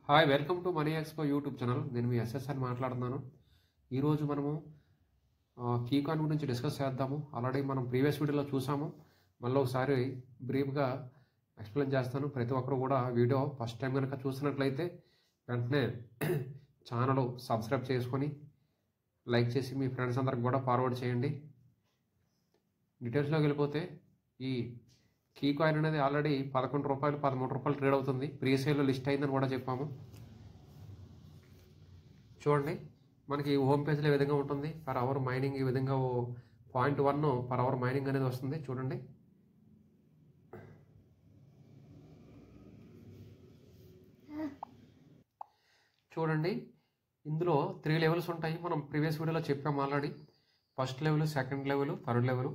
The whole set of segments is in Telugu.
Hi, welcome to money expo YouTube channel. నేను మీ ఎస్ఎస్ఆర్ మాట్లాడుతున్నాను. ఈరోజు మనము కీ కాయిన్ గురించి డిస్కస్ చేద్దాము. ఆల్రెడీ మనం ప్రీవియస్ వీడియోలో చూసాము. మళ్ళీ ఒకసారి బ్రీఫ్గా ఎక్స్ప్లెయిన్ చేస్తాను. ప్రతి ఒక్కరు కూడా వీడియో ఫస్ట్ టైం కనుక చూసినట్లయితే వెంటనే ఛానల్ సబ్స్క్రైబ్ చేసుకొని లైక్ చేసి మీ ఫ్రెండ్స్ అందరికి కూడా ఫార్వర్డ్ చేయండి. డీటెయిల్స్లోకి వెళ్ళిపోతే ఈ కీ కాయిన్ అనేది ఆల్రెడీ ₹11 ₹13 ట్రేడ్ అవుతుంది. ప్రీసేల్లో లిస్ట్ అయిందని కూడా చెప్పాము. చూడండి, మనకి హోమ్ పేజ్లో ఈ విధంగా ఉంటుంది. పర్ అవర్ మైనింగ్ ఈ విధంగా 0.1 పర్ అవర్ మైనింగ్ అనేది వస్తుంది. చూడండి, చూడండి ఇందులో 3 లెవెల్స్ ఉంటాయి. మనం ప్రీవియస్ వీడియోలో చెప్పాము already. First level, second level, third level.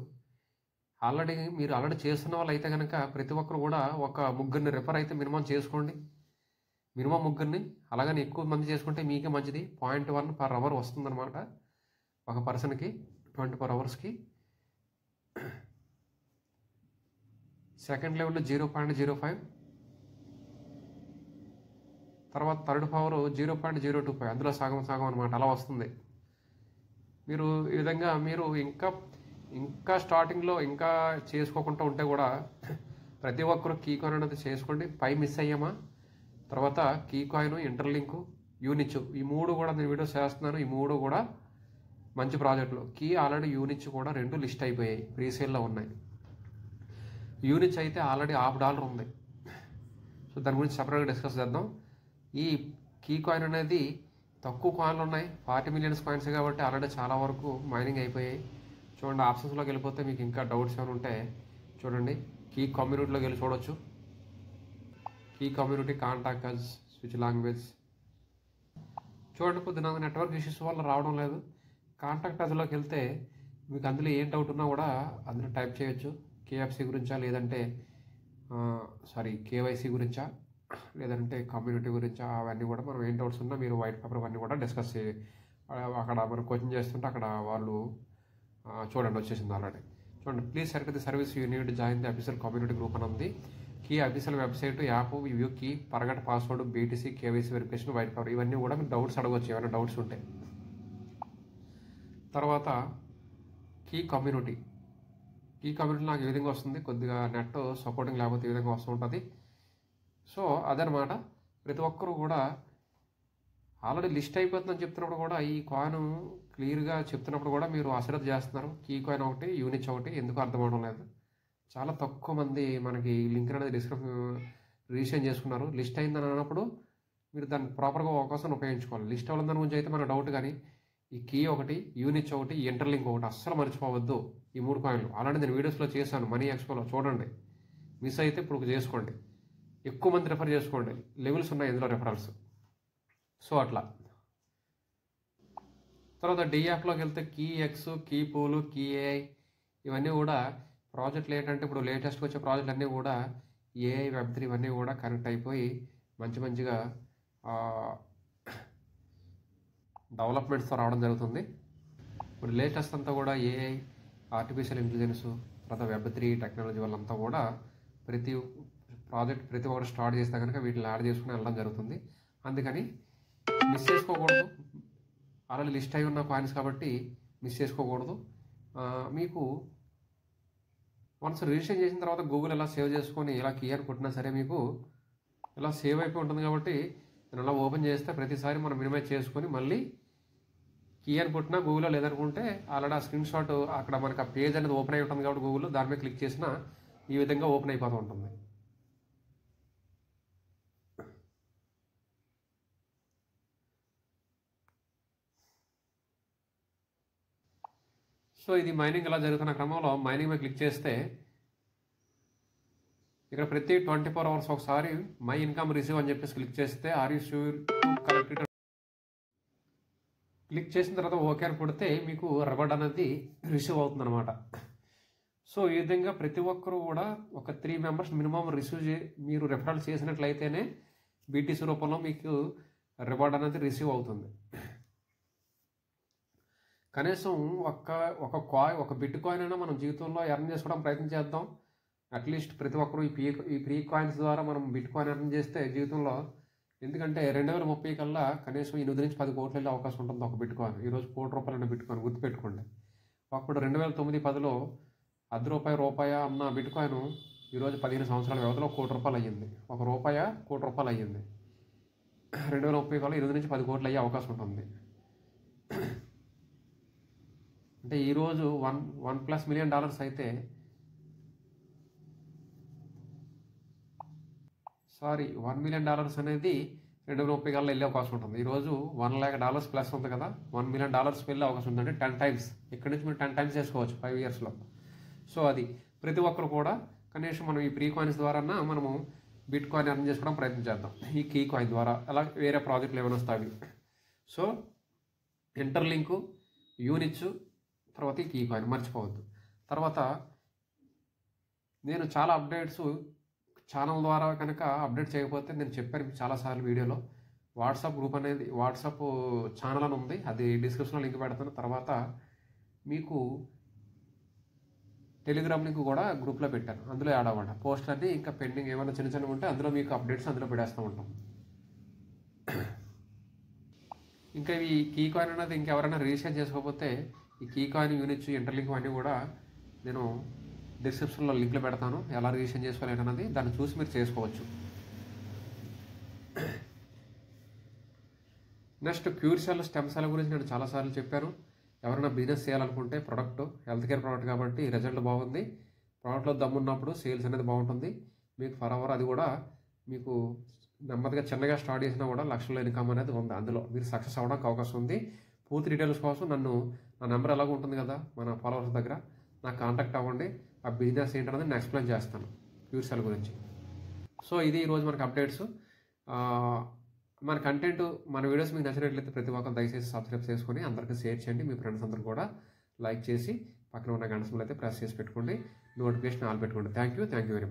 మీరు ఆల్రెడీ చేస్తున్న వాళ్ళు అయితే కనుక ప్రతి ఒక్కరు కూడా ఒక ముగ్గురిని రెఫర్ అయితే మినిమం చేసుకోండి. మినిమం ముగ్గురిని, అలాగని ఎక్కువ మంది చేసుకుంటే మీకే మంచిది. 0.1 పర్ అవర్ వస్తుందన్నమాట ఒక పర్సన్కి 24 అవర్స్కి. సెకండ్ లెవెల్లో 0.05, తర్వాత థర్డ్ పవర్ 0.025, అందులో సగం సగం అనమాట. అలా వస్తుంది. మీరు ఈ విధంగా మీరు ఇంకా స్టార్టింగ్లో ఇంకా చేసుకోకుండా ఉంటే కూడా ప్రతి ఒక్కరు కీ కాయిన్ అనేది చేసుకోండి. మిస్ అయ్యామా, తర్వాత కీ కాయిన్, ఇంటర్లింక్, యూనిచ్, ఈ 3 కూడా నేను వీడియోస్ చేస్తున్నాను. ఈ 3 కూడా మంచి ప్రాజెక్టులు. కీ ఆల్రెడీ, యూనిచ్ కూడా 2 లిస్ట్ అయిపోయాయి, ప్రీసేల్లో ఉన్నాయి. యూనిచ్ అయితే ఆల్రెడీ $1 ఉంది. సో దాని గురించి సపరేట్గా డిస్కస్ చేద్దాం. ఈ కీ కాయిన్ అనేది తక్కువ కాయిన్లు ఉన్నాయి, 40 మిలియన్స్ కాయిన్స్ కాబట్టి ఆల్రెడీ చాలా వరకు మైనింగ్ అయిపోయాయి. చూడండి, ఆప్షన్స్లోకి వెళ్ళిపోతే మీకు ఇంకా డౌట్స్ ఏమైనా ఉంటే చూడండి. కీ కమ్యూనిటీలోకి వెళ్ళి చూడొచ్చు. Key community, contact us, switch language. చూడండి, కొద్దిగా నెట్వర్క్ ఇష్యూస్ వల్ల రావడం లేదు. కాంటాక్ట్ అస్లోకి వెళ్తే మీకు అందులో ఏం డౌట్ ఉన్నా కూడా అందులో టైప్ చేయొచ్చు. కేఎఫ్సి గురించా, లేదంటే కేవైసీ గురించా, లేదంటే కమ్యూనిటీ గురించా, అవన్నీ కూడా మనం ఏం డౌట్స్ ఉన్నా మీరు వైట్ పేపర్ అవన్నీ కూడా డిస్కస్ అక్కడ మనం కోచింగ్ చేస్తుంటే అక్కడ వాళ్ళు చూడండి వచ్చేసింది ఆల్రెడీ. చూడండి, please select the service you need join the official community group అని ఉంది. Key official website, app, view key, forgot password, BTC, KYC verification, white paper, ఇవన్నీ కూడా మీకు డౌట్స్ అడగవచ్చు ఏమైనా డౌట్స్ ఉంటే. తర్వాత కీ కమ్యూనిటీ నాకు ఈ విధంగా వస్తుంది. కొద్దిగా నెట్ సపోర్టింగ్ లేకపోతే ఈ విధంగా వస్తూ ఉంటుంది. సో అదనమాట. ప్రతి ఒక్కరు కూడా ఆల్రెడీ లిస్ట్ అయిపోతుందని చెప్తున్నప్పుడు కూడా ఈ కాయిన్ క్లియర్గా చెప్తున్నప్పుడు కూడా మీరు అశ్రద్ధ చేస్తున్నారు. కీ కాయిన్ ఒకటి, యూనిచ్ ఒకటి, ఎందుకు అర్థం అవడం లేదు. చాలా తక్కువ మంది మనకి లింక్ అనేది రిజిస్ట్రేషన్ చేసుకున్నారు. లిస్ట్ అయిందని అన్నప్పుడు మీరు దాన్ని ప్రాపర్గా అవకాశం ఉపయోగించుకోవాలి. లిస్ట్ అవ్వడం దాని గురించి అయితే మన డౌట్, కానీ ఈ కీ ఒకటి, యూనిచ్ ఒకటి, ఇంటర్లింక్ ఒకటి అస్సలు మర్చిపోవద్దు. ఈ 3 కాయిన్లు ఆల్రెడీ నేను వీడియోస్లో చేశాను, మనీ ఎక్స్పోలో చూడండి. మిస్ అయితే ఇప్పుడు చేసుకోండి. ఎక్కువ మంది రెఫర్ చేసుకోండి. లెవెల్స్ ఉన్నాయి ఇందులో రెఫరల్స్. సో అట్లా. తర్వాత డియాప్లోకి వెళ్తే కీ ఎక్స్, కీ పూలు, కీ ఏఐ, ఇవన్నీ కూడా ప్రాజెక్టులు ఏంటంటే ఇప్పుడు లేటెస్ట్గా వచ్చే ప్రాజెక్టులు అన్నీ కూడా ఏఐ, వెబ్3 ఇవన్నీ కూడా కనెక్ట్ అయిపోయి మంచిగా డెవలప్మెంట్స్తో రావడం జరుగుతుంది. ఇప్పుడు లేటెస్ట్ అంతా కూడా ఏఐ, ఆర్టిఫిషియల్ ఇంటెలిజెన్స్, తర్వాత వెబ్3 టెక్నాలజీ వాళ్ళంతా కూడా ప్రతి ఒక్కరు స్టార్ట్ చేస్తే కనుక వీటిని యాడ్ చేసుకుని వెళ్ళడం జరుగుతుంది. అందుకని మిస్ చేసుకోకూడదు. ఆల్రెడీ లిస్ట్ అయి ఉన్న కాయిన్స్ కాబట్టి మిస్ చేసుకోకూడదు. మీకు వన్స్ రిజిస్ట్రేషన్ చేసిన తర్వాత గూగుల్ ఎలా సేవ్ చేసుకొని ఇలా కీ అని కొట్టినా సరే మీకు ఇలా సేవ్ అయిపోయి ఉంటుంది. కాబట్టి నేను అలా ఓపెన్ చేస్తే ప్రతిసారి మనం మినిమైజ్ చేసుకొని మళ్ళీ కీ అని కొట్టినా గూగుల్లో లేదనుకుంటే ఆల్రెడీ ఆ స్క్రీన్ షాట్ అక్కడ మనకు ఆ పేజ్ అనేది ఓపెన్ అయి ఉంటుంది కాబట్టి గూగుల్లో దాని మీద క్లిక్ చేసినా ఈ విధంగా ఓపెన్ అయిపోతూ ఉంటుంది. సో ఇది మైనింగ్ ఇలా జరుగుతున్న క్రమంలో మైనింగ్ మీద క్లిక్ చేస్తే ఇక్కడ ప్రతి 24 అవర్స్ ఒకసారి మై ఇన్కమ్ రిసీవ్ అని చెప్పేసి క్లిక్ చేస్తే are you sure to collect it click చేసిన తర్వాత ఓకే అని కొడితే మీకు రివార్డ్ అనేది రిసీవ్ అవుతుంది అనమాట. సో ఈ విధంగా ప్రతి ఒక్కరూ కూడా ఒక 3 మెంబర్స్ మినిమం మీరు రెఫరల్ చేసినట్లయితేనే బీటీసీ రూపంలో మీకు రివార్డ్ అనేది రిసీవ్ అవుతుంది. కనీసం ఒక బిట్ కాయిన్ అయినా మనం జీవితంలో ఎర్న్ చేసుకోవడం ప్రయత్నం చేద్దాం. అట్లీస్ట్ ప్రతి ఒక్కరు ఈ ఫ్రీ కాయిన్స్ ద్వారా మనం బిట్ కాయిన్ ఎర్న్ చేస్తే జీవితంలో ఎందుకంటే 2030 కల్లా కనీసం 8 నుంచి 10 కోట్లు వెళ్ళే అవకాశం ఉంటుంది ఒక బిట్కాయిన్. ఈరోజు ₹1,00,00,000 బిట్కాయిన్ గుర్తుపెట్టుకోండి. అప్పుడు 2009-10లో రూపాయి అన్న బిట్కాయిన్ ఈరోజు 15 సంవత్సరాల వ్యవధిలో ₹1,00,00,000 అయ్యింది. రూపాయి ₹1,00,00,000 అయ్యింది. 2030 కల్లా 8 నుంచి 10 కోట్లు అయ్యే అవకాశం ఉంటుంది. అంటే ఈరోజు $1+ మిలియన్ అయితే $1 మిలియన్ అనేది 2030 కల్లా వెళ్ళే అవకాశం ఉంటుంది. ఈరోజు $1,00,000 ప్లస్ ఉంది కదా, $1 మిలియన్ వెళ్ళే అవకాశం ఉంది. అంటే 10 టైమ్స్. ఇక్కడ నుంచి మీరు 10 టైమ్స్ చేసుకోవచ్చు 5 ఇయర్స్లో. సో అది ప్రతి ఒక్కరు కూడా కనీసం మనం ఈ ప్రీ కాయిన్స్ ద్వారా మనము బిట్ కాయిన్ ఎర్న్ చేసుకోవడం ప్రయత్నం చేద్దాం. ఈ కీ కాయిన్ ద్వారా అలా వేరే ప్రాజెక్టులు ఏమైనా వస్తాయి. సో ఇంటర్లింకు, యూనిట్స్, తర్వాత ఈ కీ కాయిన్ మర్చిపోవద్దు. తర్వాత నేను చాలా అప్డేట్స్ ఛానల్ ద్వారా కనుక అప్డేట్ చేయకపోతే నేను చెప్పాను చాలాసార్లు వీడియోలో, వాట్సాప్ గ్రూప్ అనేది వాట్సాప్ ఛానల్ అని ఉంది, అది డిస్క్రిప్షన్లో లింక్ పెడతాను. తర్వాత మీకు టెలిగ్రామ్ లింక్ కూడా గ్రూప్లో పెట్టాను, అందులో యాడ్ అవ్వండి. పోస్టులు అన్నీ ఇంకా పెండింగ్ ఏమైనా చిన్న చిన్నవి ఉంటే అందులో మీకు అప్డేట్స్ అందులో పెడేస్తూ ఉంటాం. ఇంకా ఈ కీ కాయిన్ అనేది ఇంకెవరైనా రిజిస్టర్ చేసుకోకపోతే ఈ కీ కాయిన్, యూనిట్స్, ఇంటర్లింక్ అన్నీ కూడా నేను డిస్క్రిప్షన్లో లింక్లు పెడతాను. ఎలా రిజిస్టర్ చేసుకోవాలి అన్నది దాన్ని చూసి మీరు చేసుకోవచ్చు. Next cure cell, stem cell గురించి నేను చాలాసార్లు చెప్పాను. ఎవరైనా బిజినెస్ చేయాలనుకుంటే ప్రోడక్ట్ హెల్త్ కేర్ ప్రోడక్ట్ కాబట్టి రిజల్ట్ బాగుంది, ప్రోడక్ట్లో దమ్మున్నప్పుడు సేల్స్ అనేది బాగుంటుంది. మీకు ఫర్ అది కూడా మీకు నెమ్మదిగా చిన్నగా స్టార్ట్ చేసినా కూడా లక్షల్లో ఇన్కమ్ అనేది ఉంది. అందులో మీరు సక్సెస్ అవ్వడానికి అవకాశం ఉంది. పూర్తి డీటెయిల్స్ కోసం నా నెంబర్ ఎలాగ ఉంటుంది కదా మన ఫాలోవర్స్ దగ్గర, నాకు కాంటాక్ట్ అవ్వండి. ఆ బిజినెస్ ఏంటనేది నేను ఎక్స్ప్లెయిన్ చేస్తాను క్యూర్ సెల్ గురించి. సో ఇది ఈరోజు మనకు అప్డేట్స్. మన కంటెంట్, మన వీడియోస్ మీకు నచ్చినట్లయితే ప్రతి ఒక్కరు దయచేసి సబ్స్క్రైబ్ చేసుకొని అందరికీ షేర్ చేయండి. మీ ఫ్రెండ్స్ అందరూ కూడా లైక్ చేసి పక్కన ఉన్న గంట సింబల్ అయితే ప్రెస్ చేసి పెట్టుకోండి. నోటిఫికేషన్ ఆల్ పెట్టుకోండి. Thank you very much.